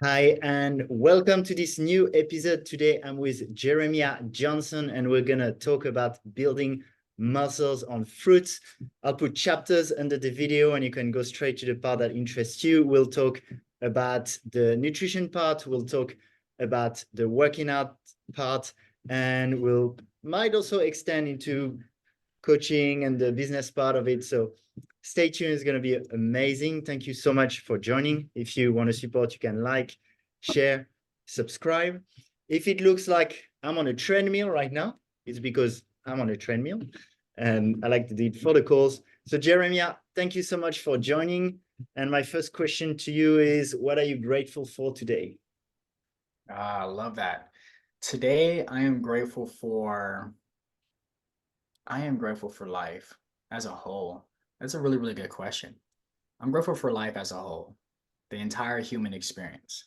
Hi, and welcome to this new episode. Today, I'm with Jeremiah Johnson, and we're going to talk about building muscles on fruits. I'll put chapters under the video, and you can go straight to the part that interests you. We'll talk about the nutrition part, we'll talk about the working out part, and we'll might also extend into coaching and the business part of it. So stay tuned. It's going to be amazing. Thank you so much for joining. If you want to support, you can like, share, subscribe. If it looks like I'm on a treadmill right now, it's because I'm on a treadmill and I like to do it for the calls. So Jeremiah, thank you so much for joining. And my first question to you is, what are you grateful for today? I love that. Today, I am grateful for life as a whole. That's a really, really good question. I'm grateful for life as a whole, the entire human experience.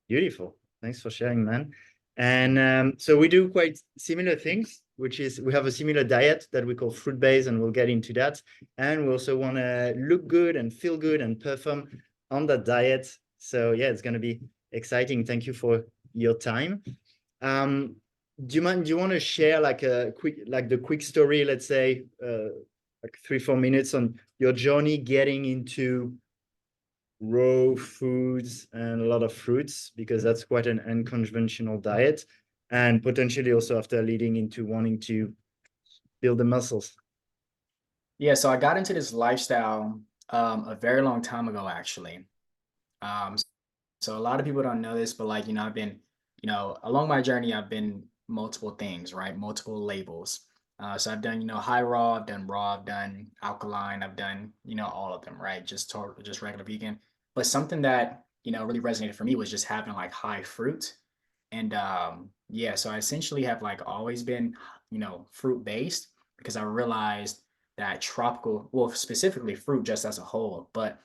Beautiful. Thanks for sharing, man. And so we do quite similar things, which is we have a similar diet that we call fruit based, and we'll get into that. And we also want to look good and feel good and perform on that diet. So yeah, it's going to be exciting. Thank you for your time. Um, do you want to share like a quick, like the quick story, let's say, like 3, 4 minutes on your journey getting into raw foods and a lot of fruits because that's quite an unconventional diet, and potentially also after leading into wanting to build the muscles. Yeah, so I got into this lifestyle a very long time ago, actually. Um, so a lot of people don't know this, but I've been, along my journey, I've been multiple things, right? Multiple labels. So I've done, high raw, I've done raw, I've done alkaline, I've done, all of them, right? Just regular vegan. But something that, really resonated for me was just having like high fruit. And yeah, so I essentially have like always been, fruit based because I realized that tropical, well, specifically fruit just as a whole, but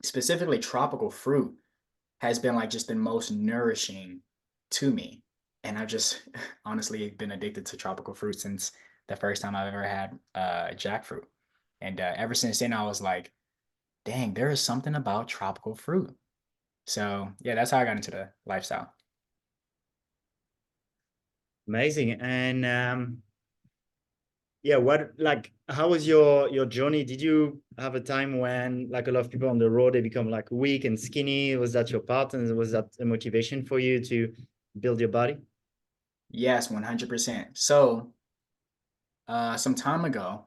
specifically tropical fruit has been like just the most nourishing to me. And I've just honestly been addicted to tropical fruit since the first time I've ever had jackfruit. And ever since then, I was like, dang, there is something about tropical fruit. So yeah, that's how I got into the lifestyle. Amazing. And yeah, what, like, how was your journey? Did you have a time when, like a lot of people on the road, they become like weak and skinny? Was that your part, and was that a motivation for you to build your body? Yes, 100%. So some time ago,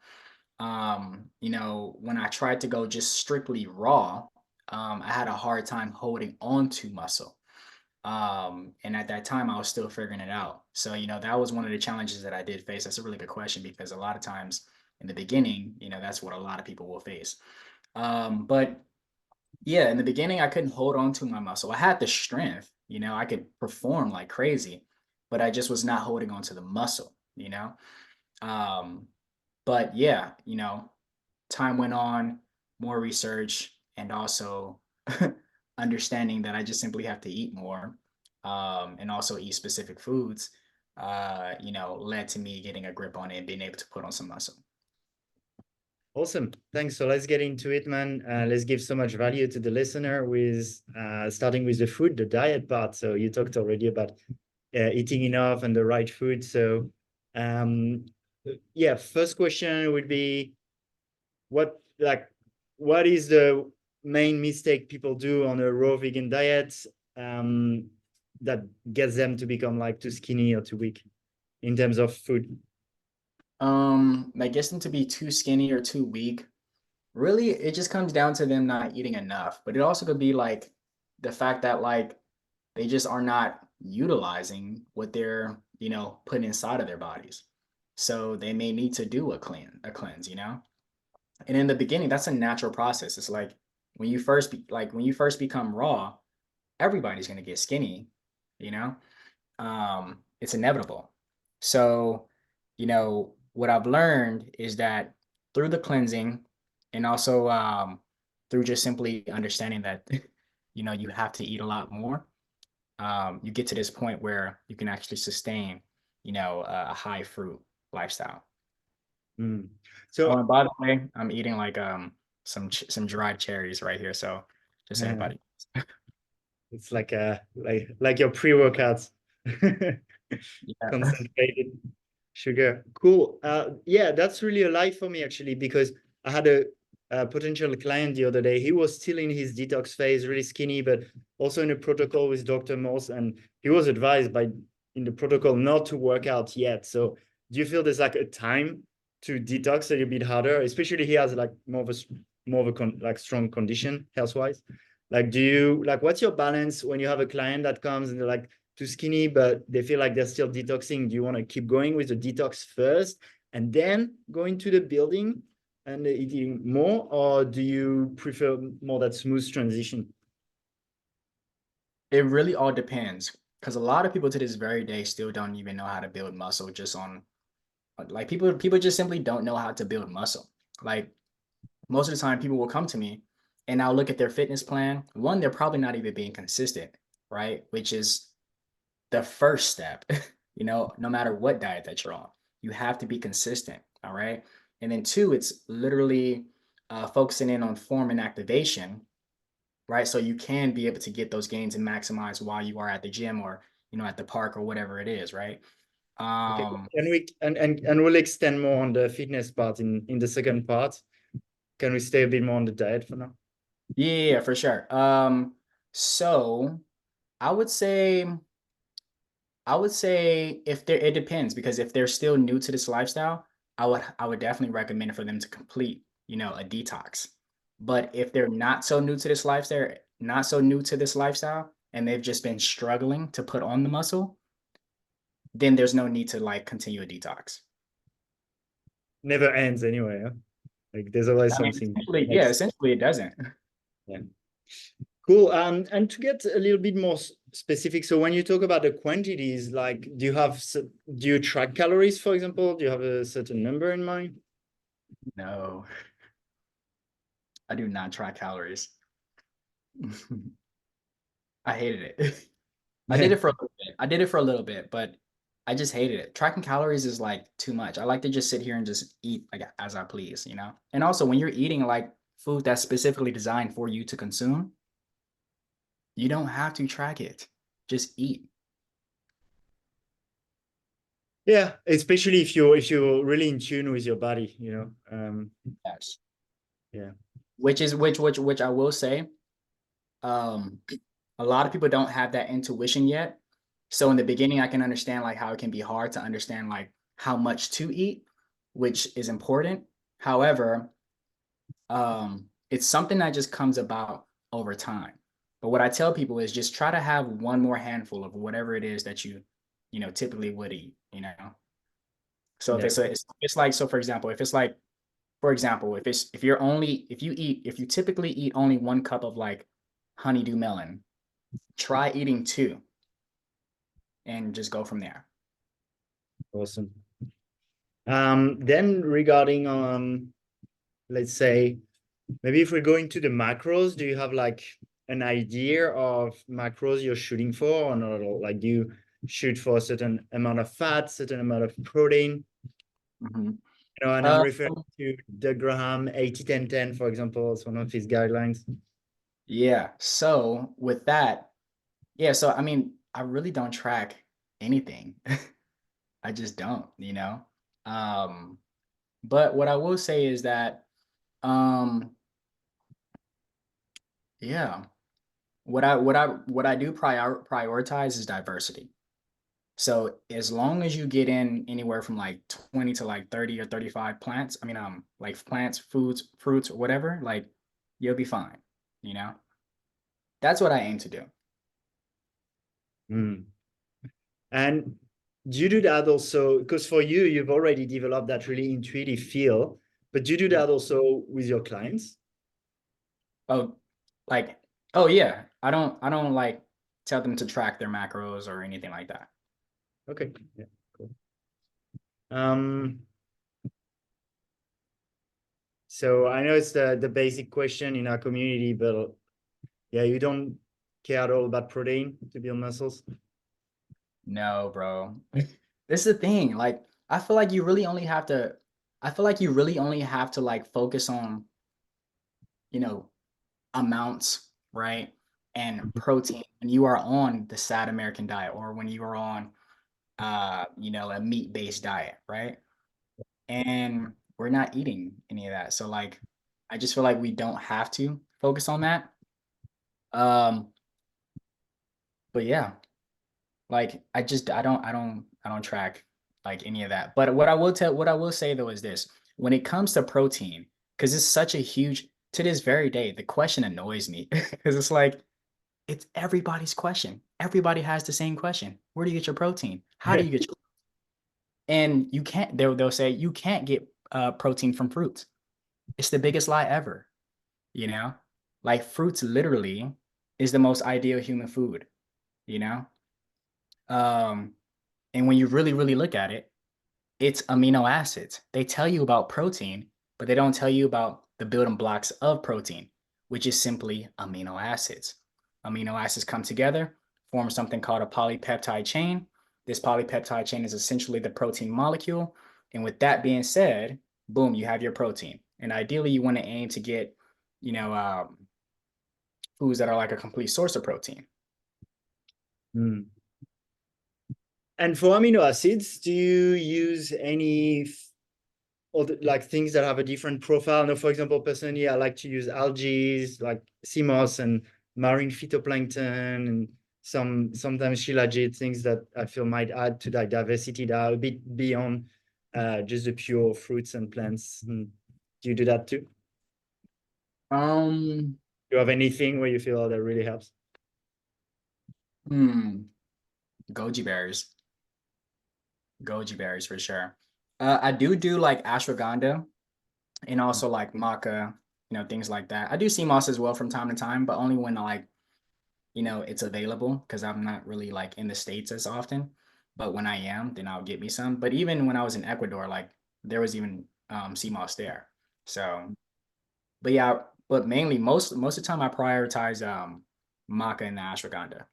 when I tried to go just strictly raw, I had a hard time holding on to muscle. And at that time, I was still figuring it out. So, that was one of the challenges that I did face. That's a really good question because a lot of times in the beginning, that's what a lot of people will face. But yeah, in the beginning, I couldn't hold on to my muscle. I had the strength, I could perform like crazy, but I just was not holding on to the muscle. Um, but yeah, time went on, more research, and also understanding that I just simply have to eat more, and also eat specific foods, led to me getting a grip on it and being able to put on some muscle. Awesome. Thanks. So let's get into it, man. Let's give so much value to the listener with starting with the food, the diet part. So you talked already about eating enough and the right food. So um, yeah, first question would be what, like, what is the main mistake people do on a raw vegan diet um, that gets them to become like too skinny or too weak in terms of food? I guess them to be too skinny or too weak. Really, it just comes down to them not eating enough. But it also could be like the fact that like they just are not utilizing what they're, putting inside of their bodies. So they may need to do a cleanse. And in the beginning, that's a natural process. It's like when you first become raw, everybody's gonna get skinny, you know? It's inevitable. So, what I've learned is that through the cleansing and also through just simply understanding that, you have to eat a lot more, you get to this point where you can actually sustain, a high fruit lifestyle. Mm. Oh, So and by the way, I'm eating like some dried cherries right here. So just so Yeah. everybody. It's like your pre-workouts. Yeah. Concentrated sugar. Cool. Yeah, that's really a life for me actually, because I had a potential client the other day. He was still in his detox phase, really skinny, but also in a protocol with Dr. Moss, and he was advised by in the protocol not to work out yet. So do you feel there's like a time to detox a little bit harder, especially he has like more of a like strong condition health wise? Like, do you like what's your balance when you have a client that comes and they're like too skinny, but they feel like they're still detoxing? Do you want to keep going with the detox first and then go into the building and eating more, or do you prefer more that smooth transition? It really all depends because a lot of people to this very day still don't even know how to build muscle just on like people just simply don't know how to build muscle. Like most of the time people will come to me and I'll look at their fitness plan. One, they're probably not even being consistent, right? Which is the first step, no matter what diet that you're on, you have to be consistent. All right. And then two, it's literally focusing in on form and activation, right? So you can be able to get those gains and maximize while you are at the gym or, at the park or whatever it is, right? Okay, Um, can we and we'll extend more on the fitness part in the second part. Can we stay a bit more on the diet for now? yeah, for sure. So I would say, if they're, it depends because if they're still new to this lifestyle, I would definitely recommend for them to complete, a detox. But if they're not so new to this lifestyle, and they've just been struggling to put on the muscle, then there's no need to like continue a detox. Never ends anyway, huh? Like there's always I mean, something next. essentially it doesn't. Yeah. Cool. And to get a little bit more specific, so when you talk about the quantities, like do you track calories, for example? Do you have a certain number in mind? No, I do not track calories. I hated it. I did Yeah. it for a little bit. But I just hated it. Tracking calories is like too much. I like to just sit here and just eat like as I please. And also when you're eating like food that's specifically designed for you to consume, you don't have to track it. Just eat. Yeah, especially if you're really in tune with your body, Yes. yeah. Which I will say, um, a lot of people don't have that intuition yet. So in the beginning, I can understand like how it can be hard to understand like how much to eat, which is important. However, it's something that just comes about over time. But what I tell people is just try to have one more handful of whatever it is that you typically would eat. So if Yeah. it's like, so for example, if it's like, for example, if you typically eat only 1 cup of like honeydew melon, try eating two and just go from there. Awesome. Then regarding let's say maybe if we're going to the macros, do you have like an idea of macros you're shooting for or not at all? Like do you shoot for a certain amount of fat, certain amount of protein? Mhm. And I'm Uh, referring to Doug Graham 80-10-10, for example, it's one of his guidelines. yeah. So with that, yeah. So I mean, I really don't track anything. I just don't. Um, but what I will say is that, um, yeah, what I do prioritize is diversity. So as long as you get in anywhere from like 20 to like 30 or 35 plants, I mean, like plants, foods, fruits, or whatever, like you'll be fine. You know, that's what I aim to do. Mm. And do you do that also? Because for you, you've already developed that really intuitive feel, but do you do Yeah. that also with your clients? Oh, like, oh yeah. I don't like tell them to track their macros or anything like that. Okay. Yeah, cool. Um, so I know it's the basic question in our community, but yeah, you don't care at all about protein to build muscles. No, bro. This is the thing. Like, I feel like you really only have to, I feel like you really only have to like focus on, you know, amounts right? And protein, when you are on the sad American diet, or when you are on a meat-based diet, right? And we're not eating any of that. So like I just feel like we don't have to focus on that. Um, but yeah, like I don't track like any of that. But what I will say though is this: when it comes to protein, because it's such a huge to this very day, the question annoys me because it's like it's everybody's question. Everybody has the same question. Where do you get your protein? How do you get your and you can't they'll say you can't get protein from fruits. It's the biggest lie ever, you know? Like fruits literally is the most ideal human food, you know? Um, and when you really, really look at it, it's amino acids. They tell you about protein, but they don't tell you about the building blocks of protein, which is simply amino acids. Amino acids come together, form something called a polypeptide chain. This polypeptide chain is essentially the protein molecule. And with that being said, boom, you have your protein. And ideally, you want to aim to get, you know, foods that are like a complete source of protein. Mm. And for amino acids, do you use any other like things that have a different profile? No, for example, personally, I like to use algae, like sea moss and marine phytoplankton, and sometimes shilajit, things that I feel might add to that diversity that are a bit beyond just the pure fruits and plants. Do you do that too? Um, Do you have anything where you feel that really helps? hmm, goji berries. Goji berries for sure. I do like ashwagandha and also like maca, things like that. I do sea moss as well from time to time, but only when like, it's available because I'm not really like in the States as often. But when I am, then I'll get me some. But even when I was in Ecuador, like there was even sea moss there. So, but yeah, but mainly most of the time I prioritize maca and the ashwagandha.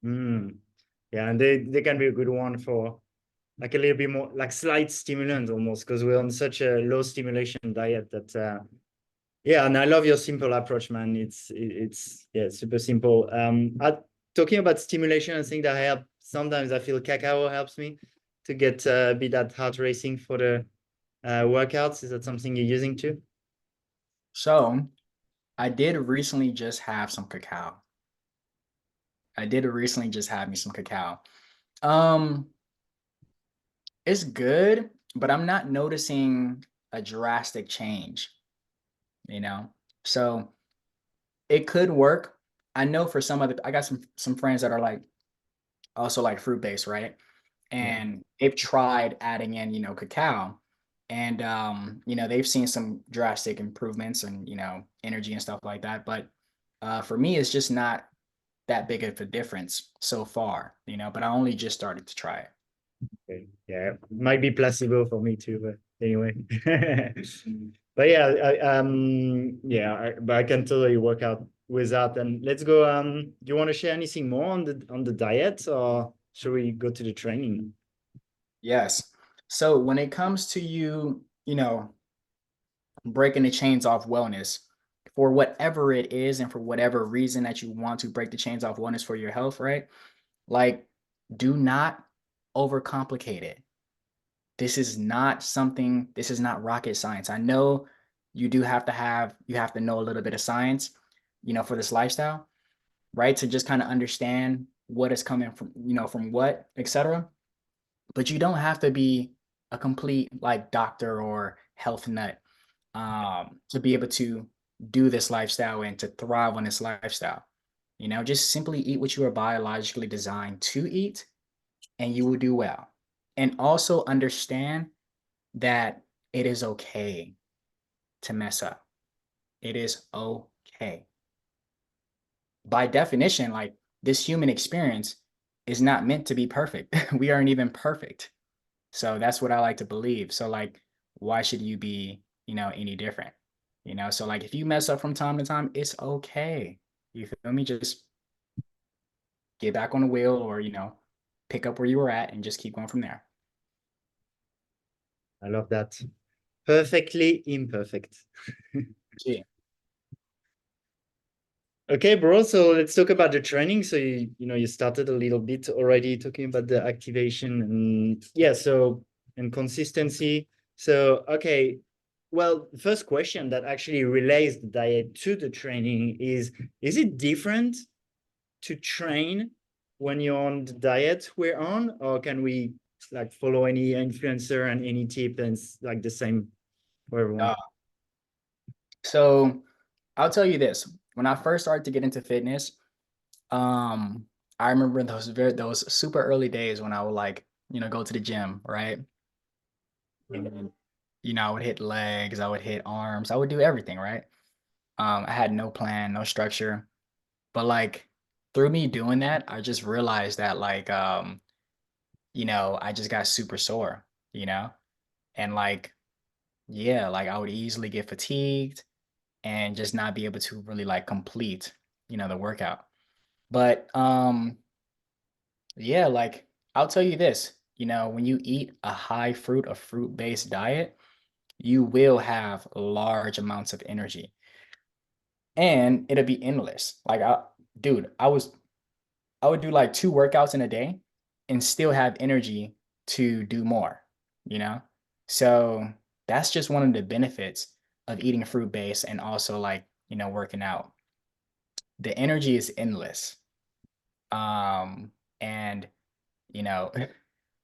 Mm. Yeah, and they can be a good one for like a little bit more like slight stimulant almost because we're on such a low stimulation diet that yeah, and I love your simple approach, man. It's yeah, super simple. Talking about stimulation, I think that help sometimes I feel cacao helps me to get a bit that heart racing for the workouts. Is that something you're using too? So I did recently just have some cacao. I did recently just have me some cacao. Um, it's good, but I'm not noticing a drastic change, you know? So it could work. I know for some other, I got some friends that are like also like fruit based, right? Yeah. And they've tried adding in, cacao, and they've seen some drastic improvements and energy and stuff like that. But for me, it's just not that big of a difference so far, but I only just started to try it. Okay. Yeah, might be placebo for me too, but anyway. But yeah, but I can totally work out with that. And let's go. Do you want to share anything more on the diet, or should we go to the training? Yes. So when it comes to breaking the chains off wellness for whatever it is and for whatever reason that you want to break the chains off wellness for your health, right? Like, do not overcomplicate it. This is not rocket science. I know you have to know a little bit of science, for this lifestyle, right? To just kind of understand what is coming from, from what, etc. But you don't have to be a complete like doctor or health nut to be able to do this lifestyle and to thrive on this lifestyle. Just simply eat what you are biologically designed to eat, and you will do well. And also understand that it is okay to mess up. It is okay. By definition, like this human experience is not meant to be perfect. We aren't even perfect. So that's what I like to believe. So like, why should you be, any different? So like if you mess up from time to time, it's okay. You feel me? Just get back on the wheel or, pick up where you were at and just keep going from there. I love that. Perfectly imperfect. Yeah. Okay, bro. So let's talk about the training. So you started a little bit already talking about the activation and yeah, so and consistency. So okay, well, first question that actually relays the diet to the training is it different to train when you're on the diet we're on, or can we like follow any influencer and any tip and it's like the same for everyone? Uh, so I'll tell you this. When I first started to get into fitness, um, I remember those super early days when I would like, go to the gym, right? And I would hit legs, I would hit arms, I would do everything, right? I had no plan, no structure. But like through me doing that, I just realized that like I just got super sore, you know? And like, yeah, like I would easily get fatigued and just not be able to really like complete, the workout. But yeah, like I'll tell you this, when you eat a fruit-based diet, you will have large amounts of energy and it'll be endless. Dude, I would do like 2 workouts in a day and still have energy to do more, you know? So that's just one of the benefits of eating fruit based and also like, working out. The energy is endless. And you know,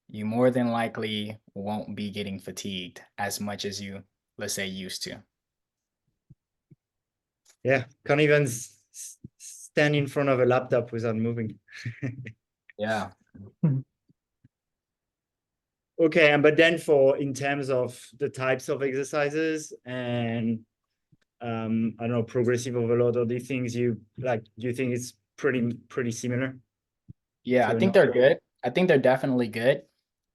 you more than likely won't be getting fatigued as much as you, let's say, used to. Yeah, can't even stand in front of a laptop without moving. Yeah. Okay, and but then for in terms of the types of exercises and I don't know, progressive overload or the things you like, do you think it's pretty similar Yeah, I to think not? they're good. I think they're definitely good.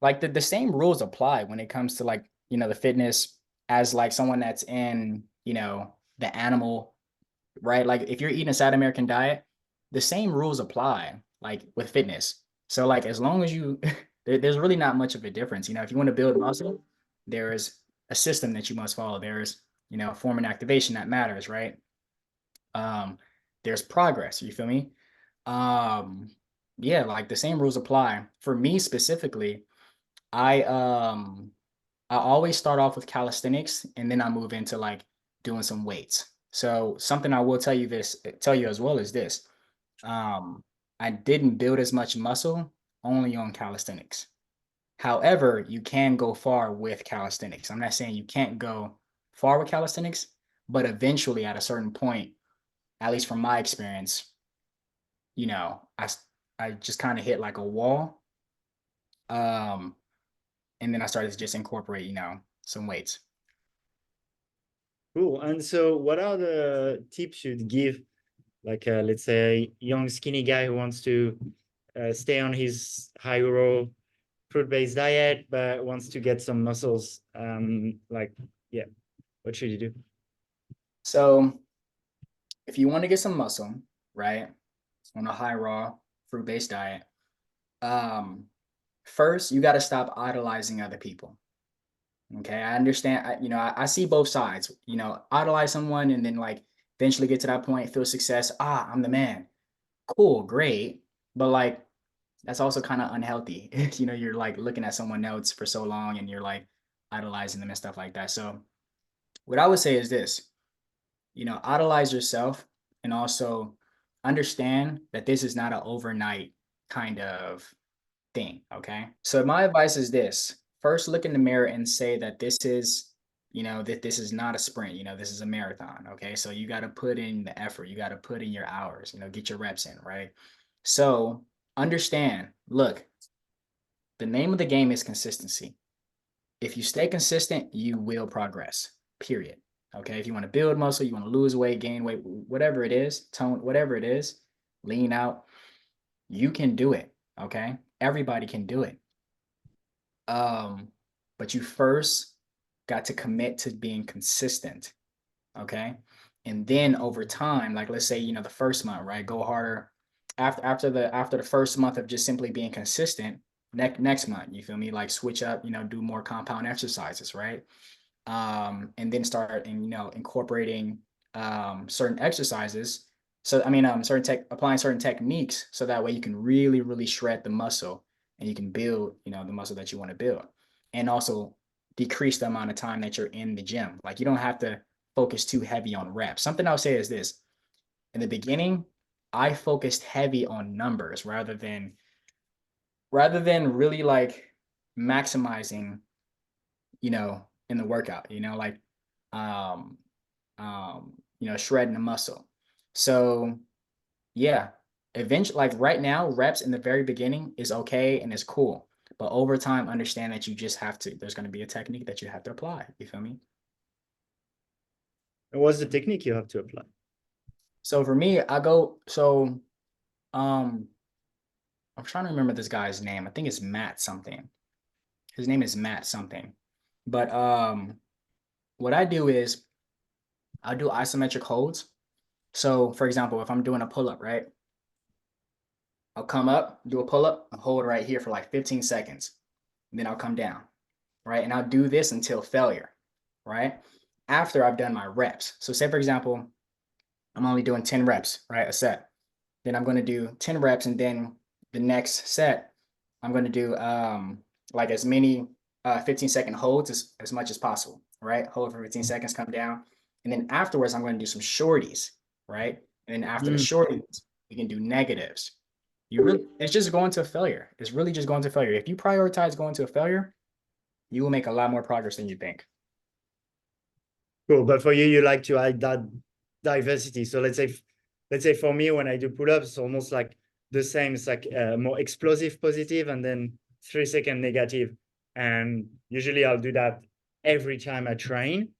Like the same rules apply when it comes to like, the fitness as like someone that's in, the animal, right? Like if you're eating a South American diet, the same rules apply like with fitness. So like as long as you there's really not much of a difference. If you want to build muscle, there's a system that you must follow. There's, form and activation that matters, right? Um, there's progress, you feel me? Um, yeah, like the same rules apply. For me specifically, I um I always start off with calisthenics and then I move into like doing some weights. So something I will tell you as well is this. Um, I didn't build as much muscle only on calisthenics. However, you can go far with calisthenics. I'm not saying you can't go far with calisthenics, but eventually at a certain point, at least from my experience, you know, I I just kind of hit like a wall. Um, and then I started to just incorporate, some weights. Cool. And so what are the tips you'd give like let's say a young skinny guy who wants to stay on his high raw fruit-based diet but wants to get some muscles, like yeah, what should you do? So if you want to get some muscle, right, on a high raw fruit-based diet, um, first you got to stop idolizing other people. Okay, I understand. I see both sides. Idolize someone and then like eventually get to that point, feel success. Ah, I'm the man. Cool, great, but like that's also kind of unhealthy. You're like looking at someone else for so long and you're like idolizing them and stuff like that. So what I would say is this, idolize yourself and also understand that this is not an overnight kind of thing. Okay. So my advice is this: first, look in the mirror and say that this is not a sprint, this is a marathon. Okay. So you got to put in the effort, you got to put in your hours, get your reps in, right? So understand, look, the name of the game is consistency. If you stay consistent, you will progress, period. Okay. If you want to build muscle, you want to lose weight, gain weight, whatever it is, tone, whatever it is, lean out, you can do it. Okay. Everybody can do it. Um, but you first got to commit to being consistent. Okay. And then over time, like let's say, the first month, right? Go harder. After the first month of just simply being consistent, next month, you feel me? Like switch up, do more compound exercises, right? And then start and incorporating certain exercises So applying certain techniques so that way you can really, really shred the muscle and you can build, the muscle that you want to build. And also decrease the amount of time that you're in the gym. Like you don't have to focus too heavy on reps. Something I'll say is this. In the beginning, I focused heavy on numbers rather than really like maximizing, in the workout, like um shredding the muscle. So yeah, eventually, like right now, reps in the very beginning is okay and it's cool. But over time, understand that you just have to, there's going to be a technique that you have to apply. You feel me? And what's the technique you have to apply? So for me, um, I'm trying to remember this guy's name. I think it's Matt something. His name is Matt something. But what I do is I do isometric holds. So for example, if I'm doing a pull-up, right? I'll come up, do a pull-up, and hold right here for like 15 seconds. Then I'll come down, right? And I'll do this until failure, right? After I've done my reps. So say for example, I'm only doing 10 reps, right? A set. Then I'm going to do 10 reps, and then the next set, I'm going to do like as many 15-second holds as much as possible, right? Hold for 15 seconds, come down. And then afterwards, I'm going to do some shorties, right? And then after the Mm. shorties, we can do negatives. It's just going to failure. It's really just going to failure. If you prioritize going to a failure, you will make a lot more progress than you think. Cool. But for you, you like to add that diversity. So let's say for me, when I do pull-ups, it's almost like the same. It's like more explosive positive and then 3-second negative. And usually I'll do that every time I train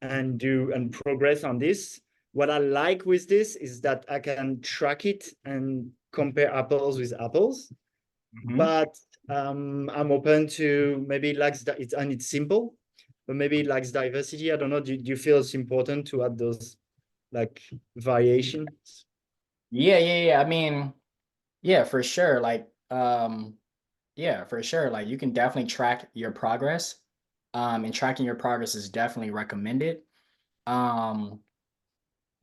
and progress on this. What I like with this is that I can track it and compare apples with apples. But I'm open to maybe it lacks it's simple, but maybe it lacks diversity. I don't know. Do you feel it's important to add those like variations? Yeah. I mean, yeah, for sure. Yeah, for sure. Like you can definitely track your progress. And tracking your progress is definitely recommended. Um,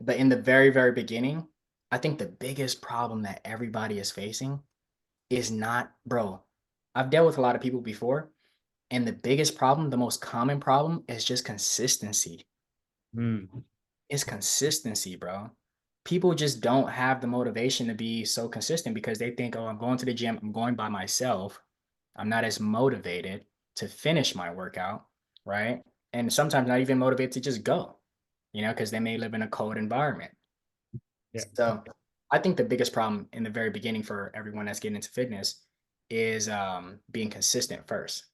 but in the very, very beginning, I think the biggest problem that everybody is facing is not, bro. I've dealt with a lot of people before, and the biggest problem, the most common problem is just consistency. Mm. It's consistency, bro. People just don't have the motivation to be so consistent because they think, oh, I'm going to the gym, I'm going by myself. I'm not as motivated to finish my workout, right? And sometimes not even motivated to just go, because they may live in a cold environment. Yeah. So I think the biggest problem in the very beginning for everyone that's getting into fitness is being consistent first.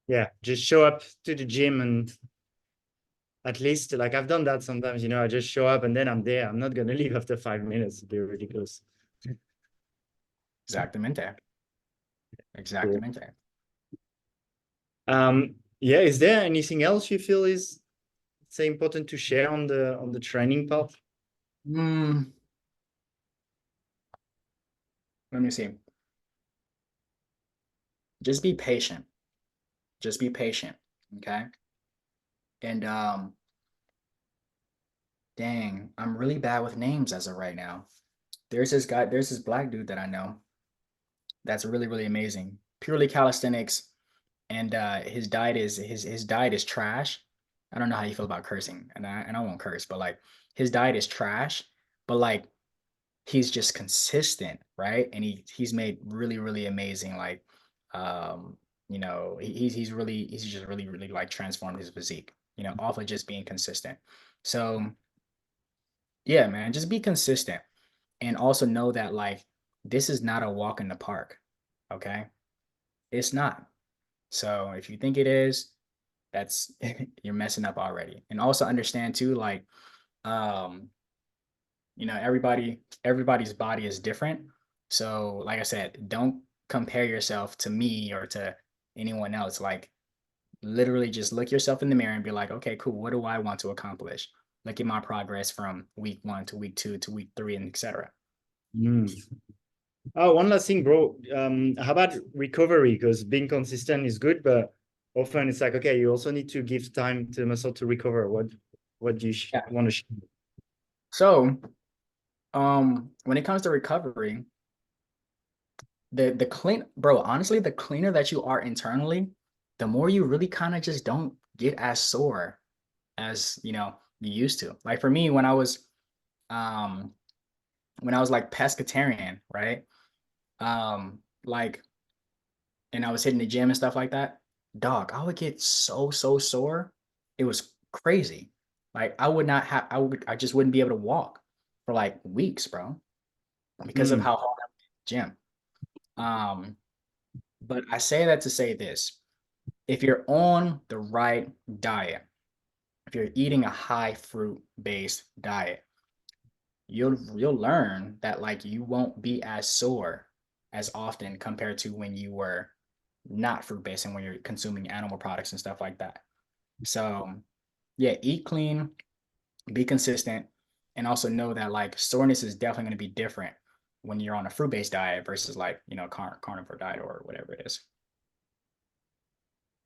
Yeah. Just show up to the gym and at least like I've done that sometimes, I just show up and then I'm there. I'm not gonna leave after 5 minutes. It'd be ridiculous. Exactamente. Cool. Exactamente. Yeah, is there anything else you feel is say important to share on the training part? Let me see. Just be patient. Just be patient. Okay. And dang, I'm really bad with names as of right now. There's this black dude that I know that's really, really amazing. Purely calisthenics, and his diet is trash. I don't know how you feel about cursing, and I won't curse, but like his diet is trash, but like he's just consistent, right? And he's made really, really amazing like he's just really, really like transformed his physique, off of just being consistent. So yeah, man, just be consistent and also know that like this is not a walk in the park. Okay. It's not. So if you think it is, that's you're messing up already. And also understand too, like, um, everybody's body is different. So like I said, don't compare yourself to me or to anyone else. Like literally just look yourself in the mirror and be like, okay, cool. What do I want to accomplish? Look at my progress from week 1 to week 2 to week 3 and etc. Mm. Oh, one last thing, bro. How about recovery? Because being consistent is good, but often it's like, okay, you also need to give time to the muscle to recover. What do you Yeah. want to share? So, when it comes to recovery, the clean, bro, honestly, the cleaner that you are internally, the more you really kind of just don't get as sore as, you used to. Like for me, um, when I was like pescatarian, right? Like, and I was hitting the gym and stuff like that, dog, I would get so sore. It was crazy. Like I would not have, I just wouldn't be able to walk for like weeks, bro, because of Mm. how hard I was in the gym. Um, but I say that to say this: if you're on the right diet, if you're eating a high fruit based diet, you'll learn that like you won't be as sore as often compared to when you were not fruit based and when you're consuming animal products and stuff like that. So yeah, eat clean, be consistent, and also know that like soreness is definitely going to be different when you're on a fruit based diet versus like carnivore diet or whatever it is.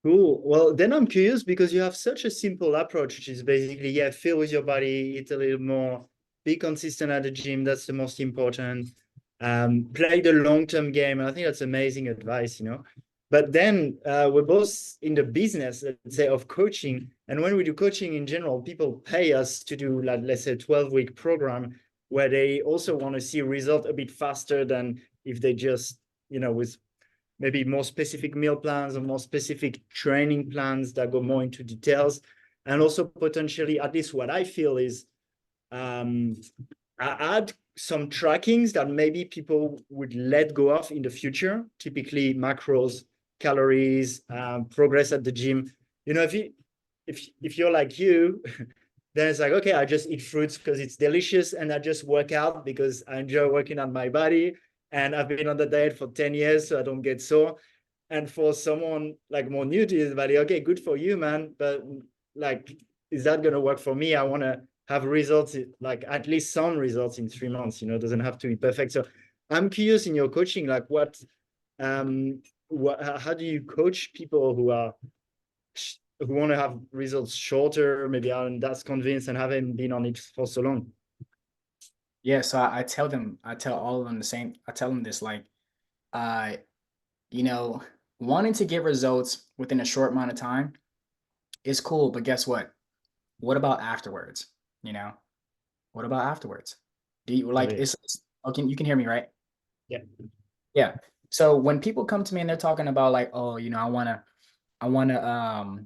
Cool. Well, then I'm curious because you have such a simple approach, which is basically, yeah, feel with your body, eat a little more, be consistent at the gym. That's the most important. Play the long-term game. And I think that's amazing advice, you know. But then we're both in the business, let's say, of coaching. And when we do coaching in general, people pay us to do, like, let's say, a 12-week program where they also want to see result a bit faster than if they just, with maybe more specific meal plans or more specific training plans that go more into details. And also potentially, at least what I feel is, I add some trackings that maybe people would let go of in the future, typically macros, calories, progress at the gym. If you're like you, then it's like, okay, I just eat fruits because it's delicious, and I just work out because I enjoy working on my body. And I've been on the diet for 10 years, so I don't get sore. And for someone like more new to his body, okay, good for you, man. But like, is that gonna work for me? I want to have results, like at least some results in 3 months. It doesn't have to be perfect. So I'm curious in your coaching, like how do you coach people who want to have results shorter, maybe aren't that convinced and haven't been on it for so long? Yeah, so I tell all of them the same. I tell them this like, uh, you know, wanting to get results within a short amount of time is cool, but guess what? What about afterwards? You know, what about afterwards? Do you like Okay. it's okay, you can hear me, right? Yeah. Yeah. So when people come to me and they're talking about like, oh, I wanna I want to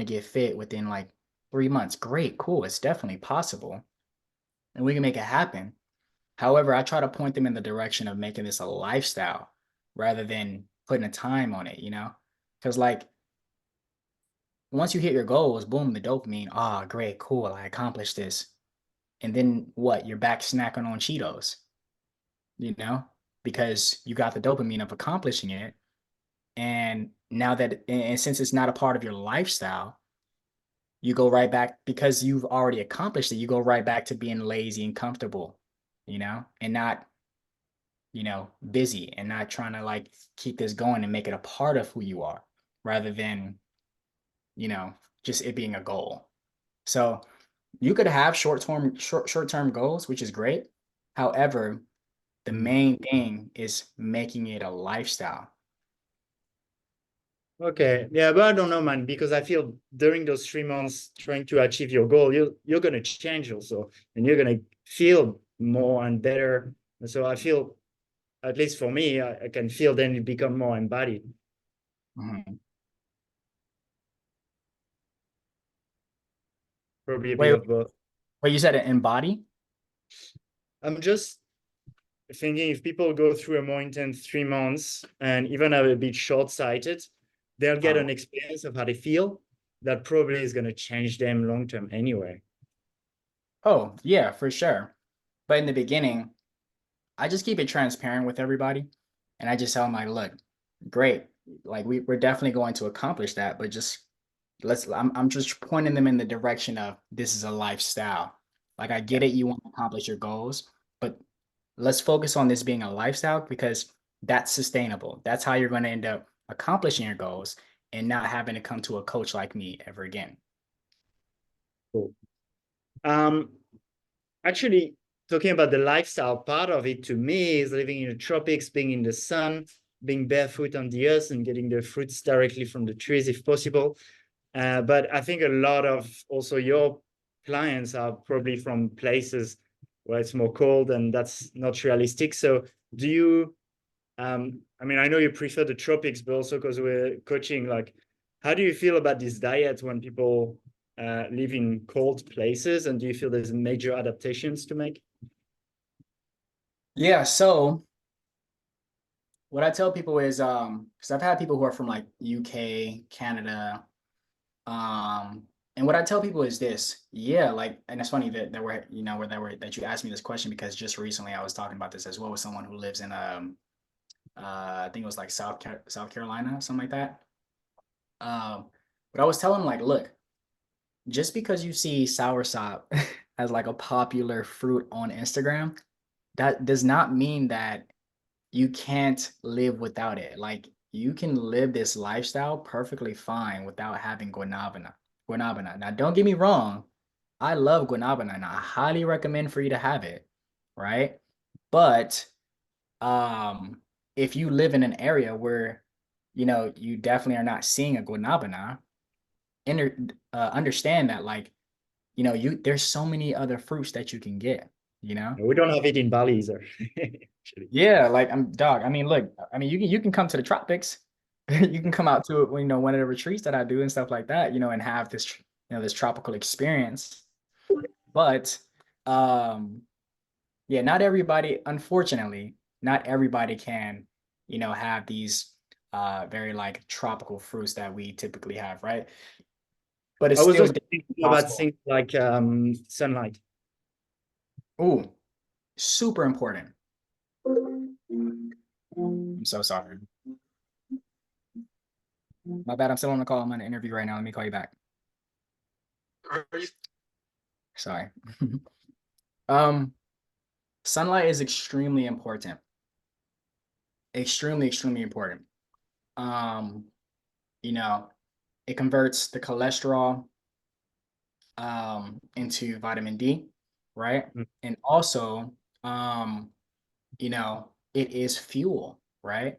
get fit within like 3 months. Great, cool. It's definitely possible. And we can make it happen. However, I try to point them in the direction of making this a lifestyle rather than putting a time on it, Because like once you hit your goals, boom, the dopamine, ah, great, cool, I accomplished this. And then what? You're back snacking on Cheetos, you know, because you got the dopamine of accomplishing it. And now that, and since it's not a part of your lifestyle, you go right back because you've already accomplished it. You go right back to being lazy and comfortable, and not, busy and not trying to like keep this going and make it a part of who you are rather than, you know, just it being a goal. So you could have short-term goals, which is great. However, the Mm. main thing is making it a lifestyle. Okay. Yeah, but I don't know, man, because I feel during those 3 months trying to achieve your goal, you're gonna change also, and you're gonna feel more and better. And so I feel, at least for me, I can feel then you become more embodied. Mhm. Probably a bit Wait, of both. wait, you said it embody? I'm just thinking if people go through a more intense 3 months and even are a bit short-sighted, they'll get an experience of how they feel that probably is going to change them long term anyway. Oh, yeah, for sure. But in the beginning, I just keep it transparent with everybody. And I just tell them like, look, great. Like we're definitely going to accomplish that, but just I'm just pointing them in the direction of this is a lifestyle. Like I Yeah, get it, you want to accomplish your goals, but let's focus on this being a lifestyle because that's sustainable. That's how you're going to end up accomplishing your goals and not having to come to a coach like me ever again. cool. Um, actually, talking about the lifestyle part of it, to me, is living in the tropics, being in the sun, being barefoot on the earth, and getting the fruits directly from the trees if possible. But I think a lot of also your clients are probably from places where it's more cold, and that's not realistic. So do you, I mean, I know you prefer the tropics, but also because we're coaching, like, how do you feel about this diet when people live in cold places? And do you feel there's major adaptations to make? Yeah, so what I tell people is because I've had people who are from like UK, Canada, and what I tell people is this, yeah, like, and it's funny that we're, you know, that you asked me this question because just recently I was talking about this as well with someone who lives in I think it was like South Carolina, something like that. But I was telling him like, look, just because you see soursop as like a popular fruit on Instagram, that does not mean that you can't live without it. Like you can live this lifestyle perfectly fine without having guanabana. Guanabana. Now, don't get me wrong. I love guanabana and I highly recommend for you to have it, right? But um, if you live in an area where, you know, you definitely are not seeing a guanabana, understand that like, you know, there's so many other fruits that you can get, you know? We don't have it in Bali either, actually. Yeah, like I'm dog. I mean, look, I mean, you can come to the tropics. You can come out to you know one of the retreats that I do and stuff like that, you know, and have this you know this tropical experience. But um yeah, not everybody, unfortunately, not everybody can, you know, have these very like tropical fruits that we typically have, right? But it's I was still also definitely thinking about possible. things like sunlight. Ooh, super important. I'm so sorry. My bad. I'm still on the call. I'm on an interview right now. Let me call you back. Sorry. Um, Sunlight is extremely important. Extremely, extremely important. Um, you know, it converts the cholesterol into vitamin D, right? Mm. And also, um, you know, it is fuel, right?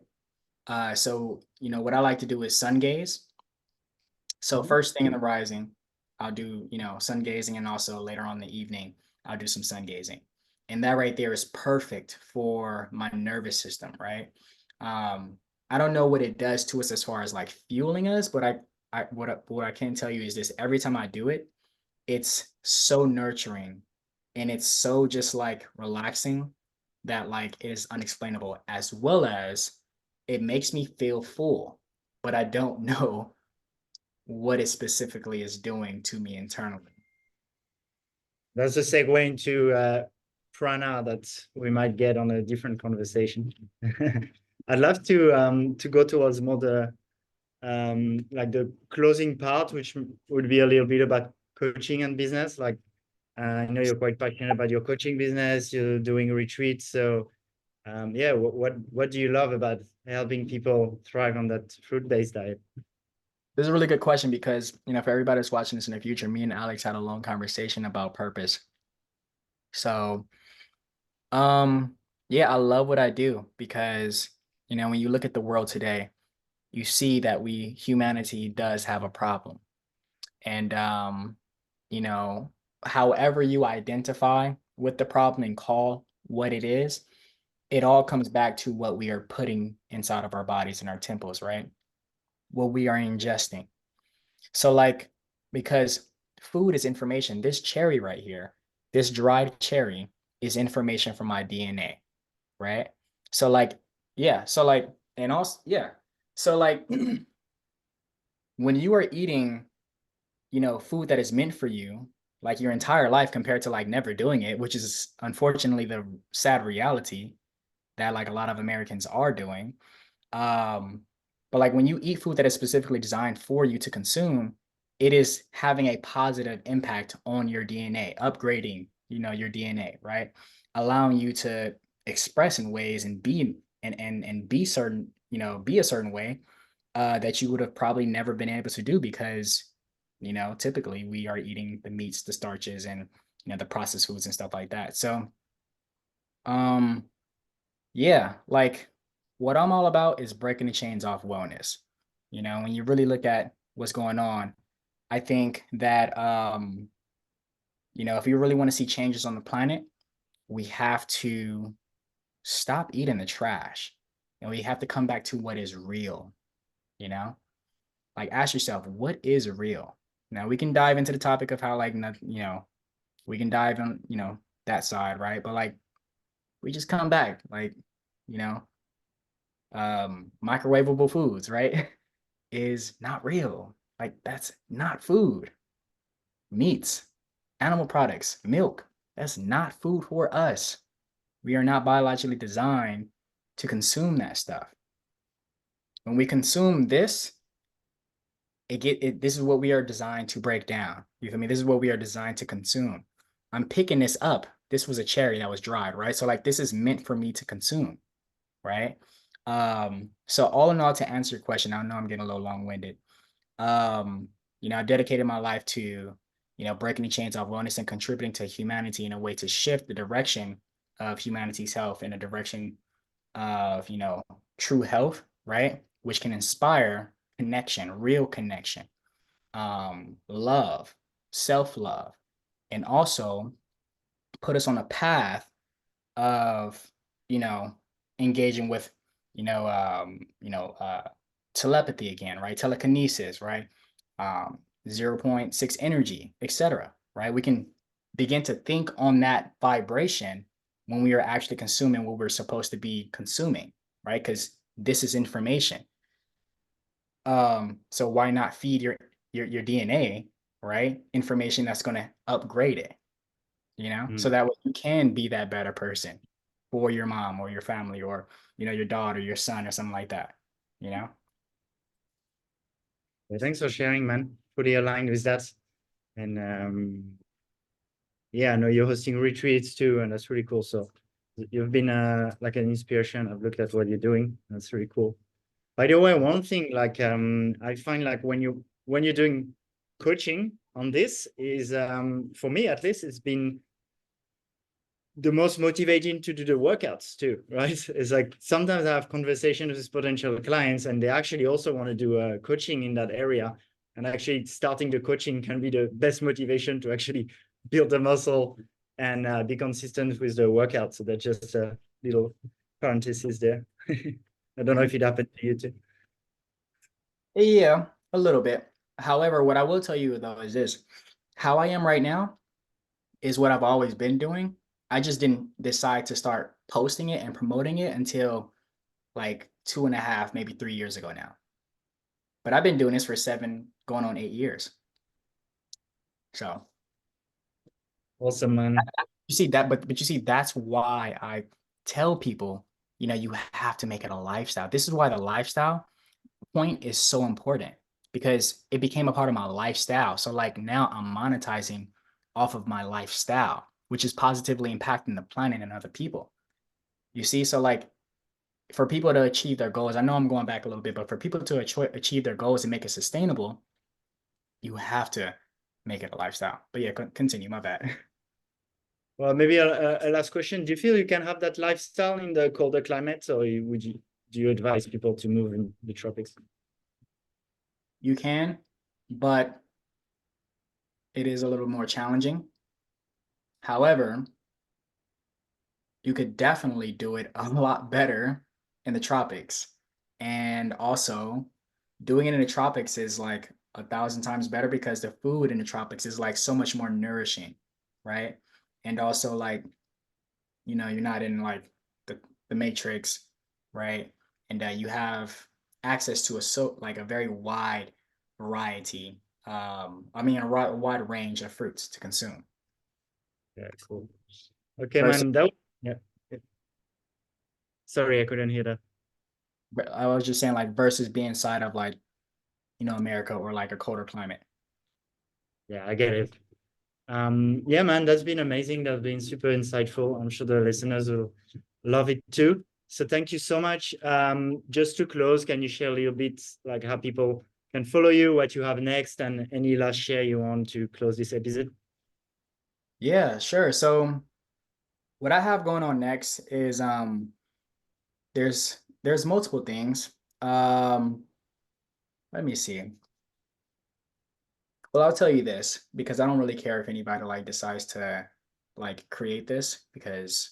So you know, what I like to do is sun gaze. So Mhm. first thing in the rising, I'll do, you know, sun gazing, and also later on in the evening, I'll do some sun gazing. And that right there is perfect for my nervous system, right? Um, I don't know what it does to us as far as like fueling us, but what I can tell you is this: every time I do it, it's so nurturing and it's so just like relaxing that like it is unexplainable, as well as it makes me feel full, but I don't know what it specifically is doing to me internally. That's a segue into prana that we might get on a different conversation. I'd love to go towards more the like the closing part, which would be a little bit about coaching and business. Like I know you're quite passionate about your coaching business. You're doing retreats, so yeah. What do you love about helping people thrive on that fruit-based diet? This is a really good question because, you know, for everybody that's watching this in the future, me and Alex had a long conversation about purpose. So, um, yeah, I love what I do because, you know, when you look at the world today, you see that humanity does have a problem. And, you know, however you identify with the problem and call what it is, it all comes back to what we are putting inside of our bodies and our temples, right? What we are ingesting. So, like, because food is information, this cherry right here, this dried cherry is information from my DNA, right? So, like, yeah. So, like, and also, yeah. So, like, when you are eating, you know, food that is meant for you, like your entire life compared to like never doing it, which is unfortunately the sad reality that like a lot of Americans are doing. Um, but like when you eat food that is specifically designed for you to consume, it is having a positive impact on your DNA, upgrading, you know, your DNA, right? Allowing you to express in ways and be and be certain, you know, be a certain way that you would have probably never been able to do because, you know, typically we are eating the meats, the starches, and the processed foods and stuff like that. So, yeah, like what I'm all about is breaking the chains off wellness. When you really look at what's going on, I think that, if you really want to see changes on the planet, we have to stop eating the trash and we have to come back to what is real, you know? Like ask yourself, what is real? Now we can dive into the topic of how like, we can dive on, that side, right? But like we just come back, like, you know, microwavable foods, right? Is not real. Like that's not food. Meats, animal products, milk, that's not food for us. We are not biologically designed to consume that stuff. When we consume this, this is what we are designed to break down. You feel me? This is what we are designed to consume. I'm picking this up. This was a cherry that was dried, right? So like this is meant for me to consume, right? So all in all, to answer your question, I know I'm getting a little long-winded. I dedicated my life to, breaking the chains of wellness and contributing to humanity in a way to shift the direction of humanity's health in a direction of, true health, right? Which can inspire connection, real connection, love, self-love, and also put us on a path of, you know, engaging with, you know, um, you know, uh, telepathy again, right? Telekinesis, right? Zero point 0.6 energy, etc. Right? We can begin to think on that vibration when we are actually consuming what we're supposed to be consuming, right? Because this is information. So why not feed your DNA, right? Information that's going to upgrade it, so that way you can be that better person for your mom or your family or your daughter, your son, or something like that, you know. Well, thanks for sharing, man. Fully aligned with that. And yeah, I know you're hosting retreats too, and that's really cool. So you've been like an inspiration. I've looked at what you're doing. That's really cool. By the way, one thing like I find like when you're doing coaching on this is for me at least it's been the most motivating to do the workouts too, right? It's like sometimes I have conversations with potential clients and they actually also want to do coaching in that area. And actually starting the coaching can be the best motivation to actually build the muscle and be consistent with the workout. So that's just a little parenthesis there. I don't know if it happened to you too. Yeah, a little bit. However, what I will tell you though is this: how I am right now is what I've always been doing. I just didn't decide to start posting it and promoting it until like 2.5, maybe 3 years ago now. But I've been doing this for 7, going on 8 years. So Awesome, man. you see that, but you see, that's why I tell people, you have to make it a lifestyle. This is why the lifestyle point is so important because it became a part of my lifestyle. So like now I'm monetizing off of my lifestyle, which is positively impacting the planet and other people. You see, so like for people to achieve their goals, I know I'm going back a little bit, but for people to achieve their goals and make it sustainable, you have to make it a lifestyle. But yeah, continue. My bad. Well, maybe a last question. Do you feel you can have that lifestyle in the colder climates, or do you advise people to move in the tropics? You can, but it is a little more challenging. However, you could definitely do it a lot better in the tropics. And also, doing it in the tropics is like 1,000 times better because the food in the tropics is like so much more nourishing, right? And also, like, you're not in like the matrix, right? And you have access to a very wide variety. I mean, a wide range of fruits to consume. Yeah, cool. Okay, Versus, man. Yeah. Sorry, I couldn't hear that. I was just saying, like, versus being inside of like, America or like a colder climate. Yeah, I get it. Yeah, man, that's been amazing. That's been super insightful. I'm sure the listeners will love it too. So thank you so much. Just to close, can you share a little bit like how people can follow you, what you have next, and any last share you want to close this episode? Yeah, sure. So what I have going on next is there's multiple things. Um, let me see. Well, I'll tell you this because I don't really care if anybody like decides to like create this because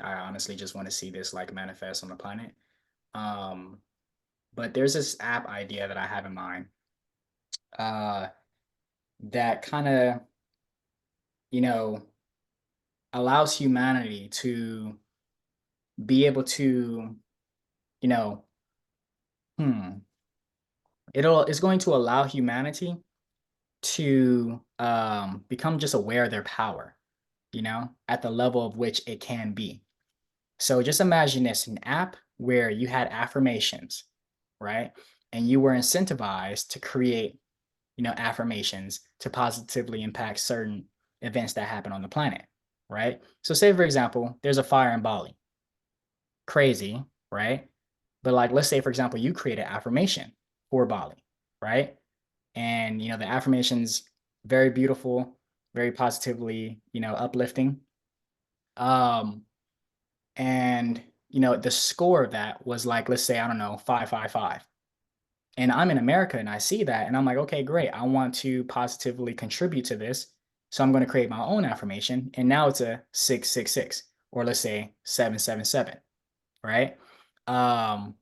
I honestly just want to see this like manifest on the planet. Um, but there's this app idea that I have in mind uh that kind of, you know, allows humanity to be able to, you know, hmm, it's going to allow humanity to become just aware of their power, you know, at the level of which it can be. So just imagine this, an app where you had affirmations, right? And you were incentivized to create, you know, affirmations to positively impact certain events that happen on the planet, right? So say for example, there's a fire in Bali. Crazy, right? But like let's say for example, you create an affirmation for Bali, right? And you know, the affirmations very beautiful, very positively, you know, uplifting. Um and you know, the score of that was like, let's say, I don't know, 555. And I'm in America and I see that and I'm like, okay, great. I want to positively contribute to this. So I'm going to create my own affirmation. And now it's a 666, or let's say 777, right? Um,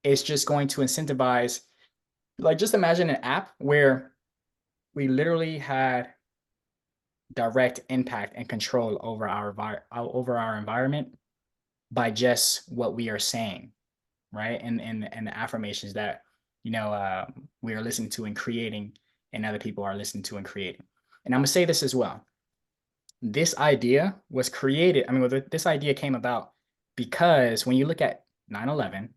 it's just going to incentivize, like, just imagine an app where we literally had direct impact and control over over our environment by just what we are saying, right? And the affirmations that, you know, we are listening to and creating, and other people are listening to and creating. And I'm gonna say this as well. This idea was created. I mean, well, this idea came about because when you look at 9/11,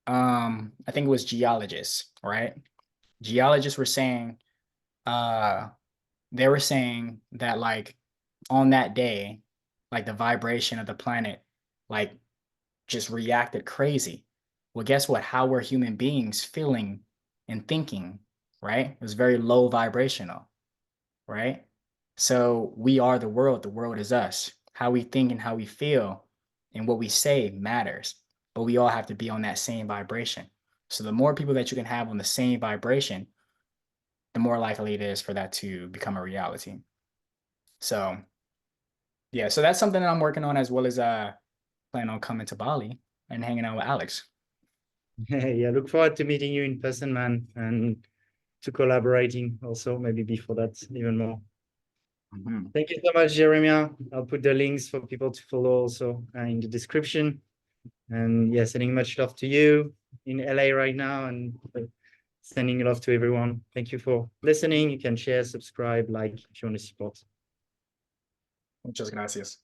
I think it was geologists, right? Geologists were saying, uh, they were saying that like on that day, like the vibration of the planet, like just reacted crazy. Well, guess what? How were human beings feeling and thinking, right? It was very low vibrational, right? So we are the world is us. How we think and how we feel and what we say matters, but we all have to be on that same vibration. So the more people that you can have on the same vibration, the more likely it is for that to become a reality. So yeah, so that's something that I'm working on, as well as plan on coming to Bali and hanging out with Alex. Yeah, look forward to meeting you in person, man, and to collaborating also, maybe before that even more. Mhm. Thank you so much, Jeremiah. I'll put the links for people to follow also in the description. And yeah, sending much love to you in LA right now, and sending love to everyone. Thank you for listening. You can share, subscribe, like if you want to support. Muchas gracias.